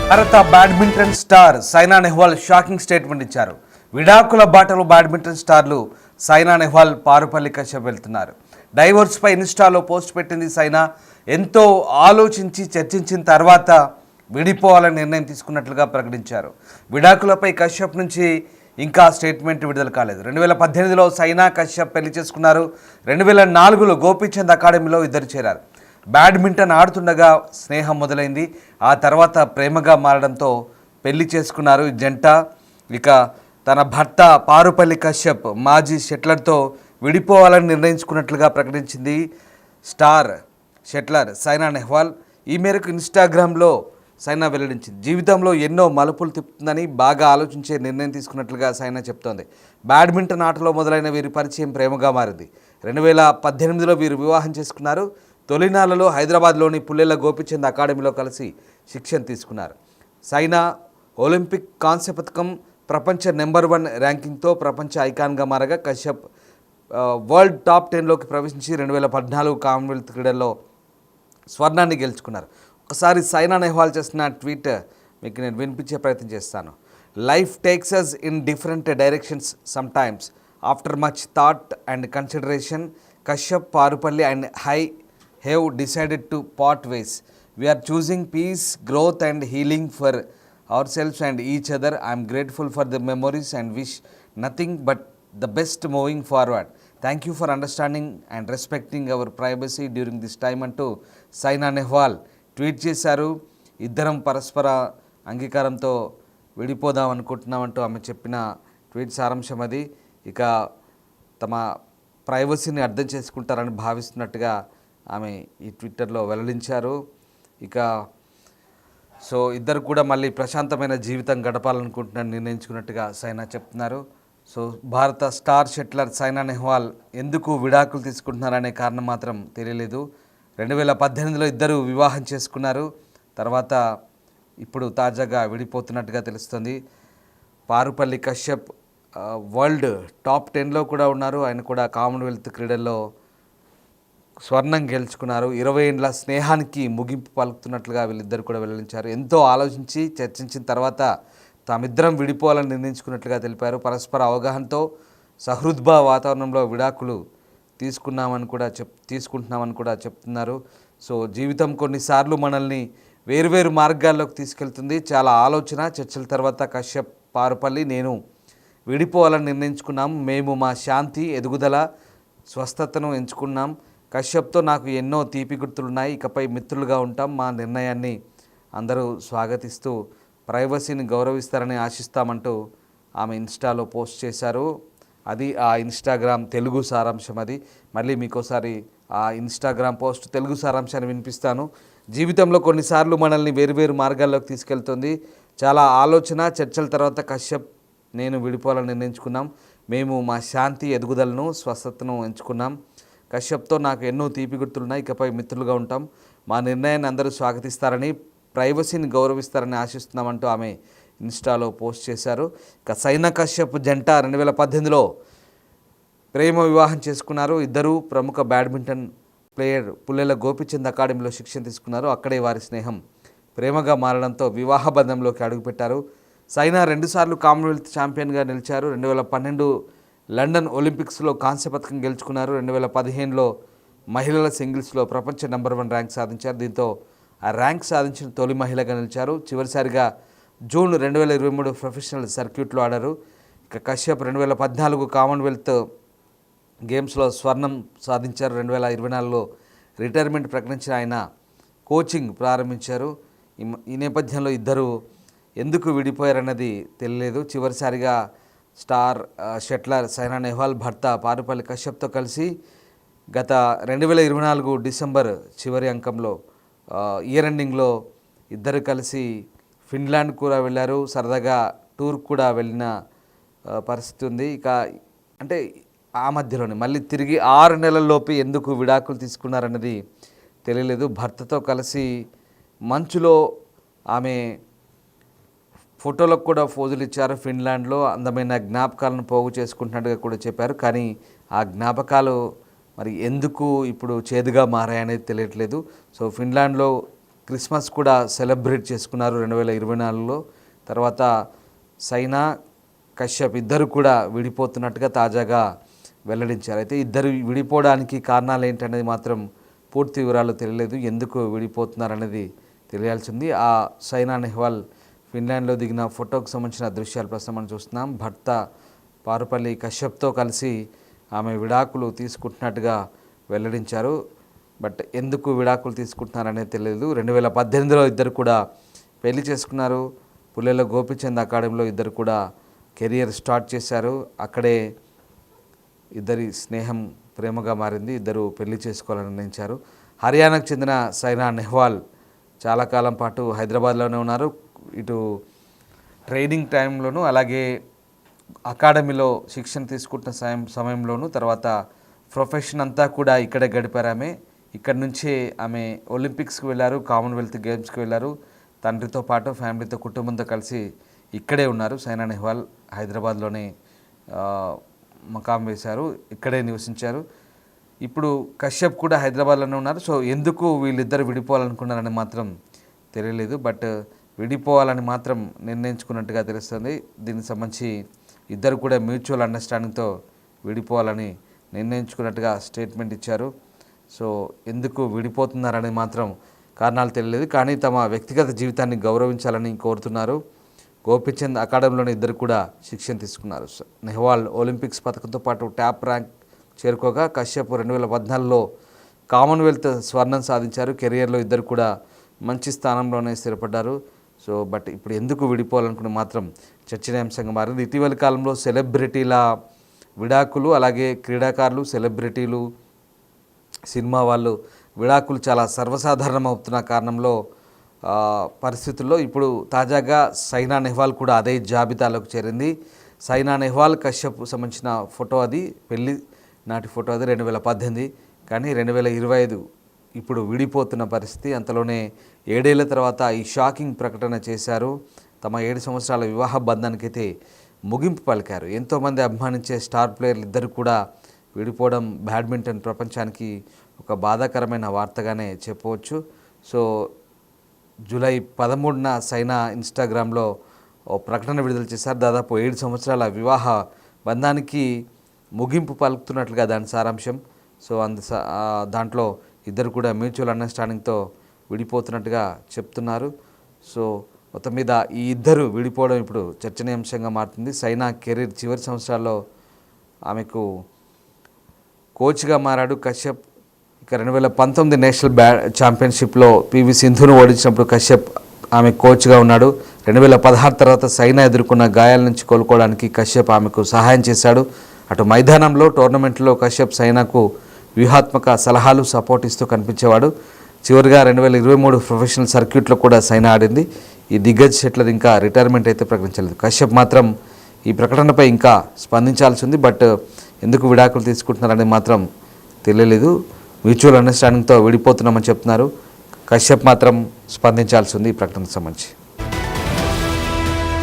భారత badminton star Saina Nehwal shocking statement ఇచ్చారు. విడాకుల బాటలో బ్యాడ్మింటన్ స్టార్లు సైనా నెహ్వాల్, పారుపల్లి కశ్యప్ వెళ్తున్నారు. డైవోర్స్పై ఇన్స్టాలో పోస్ట్ పెట్టింది సైనా. ఎంతో ఆలోచించి చర్చించిన తర్వాత విడిపోవాలని నిర్ణయం తీసుకున్నట్లుగా ప్రకటించారు. విడాకులపై కశ్యప్ నుంచి ఇంకా స్టేట్మెంట్ విడుదల కాలేదు. 2018లో సైనా కశ్యప్ పెళ్లి చేసుకున్నారు. 2004లో గోపీచంద్ అకాడమీలో ఇద్దరు చేరారు. బ్యాడ్మింటన్ ఆడుతుండగా స్నేహం మొదలైంది. ఆ తర్వాత ప్రేమగా మారడంతో పెళ్లి చేసుకున్నారు ఈ జంట. ఇక తన భర్త పారుపల్లి కశ్యప్ మాజీ షట్లర్తో విడిపోవాలని నిర్ణయించుకున్నట్లుగా ప్రకటించింది స్టార్ షట్లర్ సైనా నెహ్వాల్. ఈ మేరకు ఇన్స్టాగ్రామ్లో సైనా వెల్లడించింది. జీవితంలో ఎన్నో మలుపులు తిప్పుతుందని బాగా ఆలోచించే నిర్ణయం తీసుకున్నట్లుగా సైనా చెప్తోంది. బ్యాడ్మింటన్ ఆటలో మొదలైన వీరి పరిచయం ప్రేమగా మారింది. 2018లో వీరు వివాహం చేసుకున్నారు. తొలినాళ్లలో హైదరాబాద్లోని పుల్లెల గోపీచంద్ అకాడమీలో కలిసి శిక్షణ తీసుకున్నారు. సైనా ఒలింపిక్ కాంస్య పథకం, ప్రపంచ నెంబర్ 1 ర్యాంకింగ్తో ప్రపంచ ఐకాన్గా మారగా కశ్యప్ వరల్డ్ టాప్ 10లోకి ప్రవేశించి 2014 కామన్వెల్త్ క్రీడల్లో స్వర్ణాన్ని గెలుచుకున్నారు. ఒకసారి సైనా నెహ్వాల్ చేసిన ట్వీట్ మీకు నేను వినిపించే ప్రయత్నం చేస్తాను. Life takes us in different directions sometimes. After much thought and consideration, Kashyap, Parupalli and I have decided to part ways. We are choosing peace, growth and healing for ourselves and each other. I am grateful for the memories and wish nothing but the best moving forward. Thank you for understanding and respecting our privacy during this time అంటూ Saina Nehwal tweet చేశారు. ఇద్దరం పరస్పర అంగీకారంతో విడిపోదాం అనుకుంటున్నామంటూ ఆమె చెప్పిన tweet సారాంశం అది. ఇక తమ ప్రైవసీని అర్థం చేసుకుంటారని భావిస్తున్నట్టుగా ఆమె ఈ ట్విట్టర్లో వెల్లడించారు. ఇక ఇద్దరు కూడా మళ్ళీ ప్రశాంతమైన జీవితం గడపాలనుకుంటున్నారని నిర్ణయించుకున్నట్టుగా సైనా చెప్తున్నారు. భారత స్టార్ షట్లర్ సైనా నెహ్వాల్ ఎందుకు విడాకులు తీసుకుంటున్నారనే కారణం మాత్రం తెలియలేదు. 2018లో ఇద్దరు వివాహం చేసుకున్నారు. తర్వాత ఇప్పుడు తాజాగా విడిపోతున్నట్టుగా తెలుస్తుంది. పారుపల్లి కశ్యప్ వరల్డ్ టాప్ 10లో కూడా ఉన్నారు. ఆయన కూడా కామన్వెల్త్ క్రీడల్లో స్వర్ణం గెలుచుకున్నారు. 20 ఏళ్ల స్నేహానికి ముగింపు పలుకుతున్నట్లుగా వీళ్ళిద్దరు కూడా వెల్లడించారు. ఎంతో ఆలోచించి చర్చించిన తర్వాత తామిద్దరం విడిపోవాలని నిర్ణయించుకున్నట్లుగా తెలిపారు. పరస్పర అవగాహనతో సహృద్భావ వాతావరణంలో విడాకులు తీసుకుంటున్నామని కూడా చెప్తున్నారు. జీవితం కొన్నిసార్లు మనల్ని వేరువేరు మార్గాల్లోకి తీసుకెళ్తుంది. చాలా ఆలోచన చర్చల తర్వాత కశ్యప్, పారుపల్లి, నేను విడిపోవాలని నిర్ణయించుకున్నాం. మేము మా శాంతి, ఎదుగుదల, స్వస్థతను ఎంచుకున్నాం. కశ్యప్తో నాకు ఎన్నో తీపి గుర్తులున్నాయి. ఇకపై మిత్రులుగా ఉంటాం. మా నిర్ణయాన్ని అందరూ స్వాగతిస్తూ ప్రైవసీని గౌరవిస్తారని ఆశిస్తామంటూ ఆమె ఇన్స్టాలో పోస్ట్ చేశారు. అది ఆ ఇన్స్టాగ్రామ్ తెలుగు సారాంశం. అది మళ్ళీ మీకోసారి ఆ ఇన్స్టాగ్రామ్ పోస్ట్ తెలుగు సారాంశాన్ని వినిపిస్తాను. జీవితంలో కొన్నిసార్లు మనల్ని వేరువేరు మార్గాల్లోకి తీసుకెళ్తుంది. చాలా ఆలోచన చర్చల తర్వాత కశ్యప్, నేను విడిపోవాలని నిర్ణయించుకున్నాం. మేము మా శాంతి, ఎదుగుదలను, స్వస్థతను ఎంచుకున్నాం. కశ్యప్తో నాకు ఎన్నో తీపి గుర్తులున్నాయి. ఇకపై మిత్రులుగా ఉంటాం. మా నిర్ణయాన్ని అందరూ స్వాగతిస్తారని, ప్రైవసీని గౌరవిస్తారని ఆశిస్తున్నామంటూ ఆమె ఇన్స్టాలో పోస్ట్ చేశారు. ఇక సైనా కశ్యప్ జంట 2018లో ప్రేమ వివాహం చేసుకున్నారు. ఇద్దరు ప్రముఖ బ్యాడ్మింటన్ ప్లేయర్ పుల్లెల గోపీచంద్ అకాడమీలో శిక్షణ తీసుకున్నారు. అక్కడే వారి స్నేహం ప్రేమగా మారడంతో వివాహ బంధంలోకి అడుగుపెట్టారు. సైనా 2 సార్లు కామన్వెల్త్ ఛాంపియన్గా నిలిచారు. 2012 లండన్ ఒలింపిక్స్లో కాంస్య పథకం గెలుచుకున్నారు. 2015లో మహిళల సింగిల్స్లో ప్రపంచ నెంబర్ 1 ర్యాంక్ సాధించారు. దీంతో ఆ ర్యాంక్ సాధించిన తొలి మహిళగా నిలిచారు. చివరిసారిగా జూన్ 2023 ప్రొఫెషనల్ సర్క్యూట్లో ఆడారు. ఇక కశ్యప్ 2014 కామన్వెల్త్ గేమ్స్లో స్వర్ణం సాధించారు. 2024లో రిటైర్మెంట్ ప్రకటించిన ఆయన కోచింగ్ ప్రారంభించారు. ఈ నేపథ్యంలో ఇద్దరు ఎందుకు విడిపోయారన్నది తెలియలేదు. చివరిసారిగా స్టార్ షట్లర్ సైనా నెహ్వాల్ భర్త పారుపల్లి కశ్యప్తో కలిసి గత 2024 డిసెంబర్ చివరి అంకంలో ఇయర్ ఎండింగ్లో ఇద్దరు కలిసి ఫిన్లాండ్ కూడా వెళ్ళారు. సరదాగా టూర్ కూడా వెళ్ళిన పరిస్థితి ఉంది. ఇక అంటే ఆ మధ్యలోనే మళ్ళీ తిరిగి 6 నెలల్లోపు ఎందుకు విడాకులు తీసుకున్నారన్నది తెలియలేదు. భర్తతో కలిసి మంచులో ఆమె ఫోటోలకు కూడా పోజులు ఇచ్చారు. ఫిన్లాండ్లో అందమైన జ్ఞాపకాలను పోగు చేసుకుంటున్నట్టుగా కూడా చెప్పారు. కానీ ఆ జ్ఞాపకాలు మరి ఎందుకు ఇప్పుడు చేదుగా మారాయనేది తెలియట్లేదు. ఫిన్లాండ్లో క్రిస్మస్ కూడా సెలబ్రేట్ చేసుకున్నారు 2024లో. తర్వాత సైనా కశ్యప్ ఇద్దరు కూడా విడిపోతున్నట్టుగా తాజాగా వెల్లడించారు. అయితే ఇద్దరు విడిపోవడానికి కారణాలు ఏంటనేది మాత్రం పూర్తి వివరాలు తెలియలేదు. ఎందుకు విడిపోతున్నారనేది తెలియాల్సింది. ఆ సైనా నెహ్వాల్ ఫిన్లాండ్లో దిగిన ఫోటోకు సంబంధించిన దృశ్యాలు ప్రస్తుతం మనం చూస్తున్నాం. భర్త పారుపల్లి కశ్యప్తో కలిసి ఆమె విడాకులు తీసుకుంటున్నట్టుగా వెల్లడించారు. బట్ ఎందుకు విడాకులు తీసుకుంటున్నారనేది తెలియదు. 2018లో ఇద్దరు కూడా పెళ్లి చేసుకున్నారు. పుల్లెల గోపిచంద్ అకాడమీలో ఇద్దరు కూడా కెరియర్ స్టార్ట్ చేశారు. అక్కడే ఇద్దరి స్నేహం ప్రేమగా మారింది. ఇద్దరు పెళ్లి చేసుకోవాలని నిర్ణయించారు. హర్యానాకు చెందిన సైనా నెహ్వాల్ చాలా కాలం పాటు హైదరాబాద్లోనే ఉన్నారు. ఇటు ట్రైనింగ్ టైంలోనూ అలాగే అకాడమీలో శిక్షణ తీసుకుంటున్న సమయంలోనూ తర్వాత ప్రొఫెషన్ అంతా కూడా ఇక్కడే గడిపారు. ఇక్కడి నుంచే ఆమె ఒలింపిక్స్కి వెళ్ళారు, కామన్వెల్త్ గేమ్స్కి వెళ్ళారు. తండ్రితో పాటు ఫ్యామిలీతో కుటుంబంతో కలిసి ఇక్కడే ఉన్నారు. సైనా నెహ్వాల్ హైదరాబాద్లోనే మకాం వేశారు, ఇక్కడే నివసించారు. ఇప్పుడు కశ్యప్ కూడా హైదరాబాద్లోనే ఉన్నారు. సో ఎందుకు వీళ్ళిద్దరు విడిపోవాలనుకున్నారని మాత్రం తెలియలేదు. బట్ విడిపోవాలని మాత్రం నిర్ణయించుకున్నట్టుగా తెలుస్తుంది. దీనికి సంబంధించి ఇద్దరు కూడా మ్యూచువల్ అండర్స్టాండింగ్తో విడిపోవాలని నిర్ణయించుకున్నట్టుగా స్టేట్మెంట్ ఇచ్చారు. సో ఎందుకు విడిపోతున్నారని మాత్రం కారణాలు తెలియలేదు. కానీ తమ వ్యక్తిగత జీవితాన్ని గౌరవించాలని కోరుతున్నారు. గోపిచంద్ అకాడమీలోని ఇద్దరు కూడా శిక్షణ తీసుకున్నారు. నెహ్వాల్ ఒలింపిక్స్ పథకంతో పాటు టాప్ ర్యాంక్ చేరుకోగా కశ్యప్ 2014లో కామన్వెల్త్ స్వర్ణం సాధించారు. కెరియర్లో ఇద్దరు కూడా మంచి స్థానంలోనే స్థిరపడ్డారు. సో బట్ ఇప్పుడు ఎందుకు విడిపోవాలనుకుని మాత్రం చర్చనీయాంశంగా మారింది. ఇటీవలి కాలంలో సెలబ్రిటీల విడాకులు, అలాగే క్రీడాకారులు, సెలబ్రిటీలు, సినిమా వాళ్ళు విడాకులు చాలా సర్వసాధారణం అవుతున్న కారణంలో పరిస్థితుల్లో ఇప్పుడు తాజాగా సైనా నెహ్వాల్ కూడా అదే జాబితాలోకి చేరింది. సైనా నెహ్వాల్ కశ్యప్ సంబంధించిన ఫోటో అది, పెళ్లి నాటి ఫోటో అది 2018. కానీ 2025 ఇప్పుడు విడిపోతున్న పరిస్థితి. అంతలోనే 7 ఏళ్ల తర్వాత ఈ షాకింగ్ ప్రకటన చేశారు. తమ 7 సంవత్సరాల వివాహ బంధానికైతే ముగింపు పలికారు. ఎంతోమంది అభిమానించే స్టార్ ప్లేయర్లు ఇద్దరు కూడా విడిపోవడం బ్యాడ్మింటన్ ప్రపంచానికి ఒక బాధాకరమైన వార్తగానే చెప్పవచ్చు. సో జూలై 13న సైనా ఇన్స్టాగ్రామ్లో ఓ ప్రకటన విడుదల చేశారు. దాదాపు 7 సంవత్సరాల వివాహ బంధానికి ముగింపు పలుకుతున్నట్లుగా దాని సారాంశం. సో దాంట్లో ఇద్దరు కూడా మ్యూచువల్ అండర్స్టాండింగ్తో విడిపోతున్నట్టుగా చెప్తున్నారు. సో మొత్తం మీద ఈ ఇద్దరు విడిపోవడం ఇప్పుడు చర్చనీయాంశంగా మారుతుంది. సైనా కెరీర్ చివరి సంవత్సరాల్లో ఆమెకు కోచ్గా మారాడు కశ్యప్. ఇక 2019 నేషనల్ ఛాంపియన్షిప్లో పివి సింధును ఓడించినప్పుడు కశ్యప్ ఆమె కోచ్గా ఉన్నాడు. 2016 తర్వాత సైనా ఎదుర్కొన్న గాయాల నుంచి కోలుకోవడానికి కశ్యప్ ఆమెకు సహాయం చేశాడు. అటు మైదానంలో, టోర్నమెంట్లో కశ్యప్ సైనాకు వ్యూహాత్మక సలహాలు, సపోర్ట్ ఇస్తూ కనిపించేవాడు. చివరిగా 2023 ప్రొఫెషనల్ సర్క్యూట్లో కూడా సైనా ఆడింది. ఈ దిగ్గజ్ షట్లర్ ఇంకా రిటైర్మెంట్ అయితే ప్రకటించలేదు. కశ్యప్ మాత్రం ఈ ప్రకటనపై ఇంకా స్పందించాల్సి ఉంది. బట్ ఎందుకు విడాకులు తీసుకుంటున్నారనేది మాత్రం తెలియలేదు. మ్యూచువల్ అండర్స్టాండింగ్తో విడిపోతున్నామని చెప్తున్నారు. కశ్యప్ మాత్రం స్పందించాల్సి ఉంది ఈ ప్రకటనకు సంబంధించి.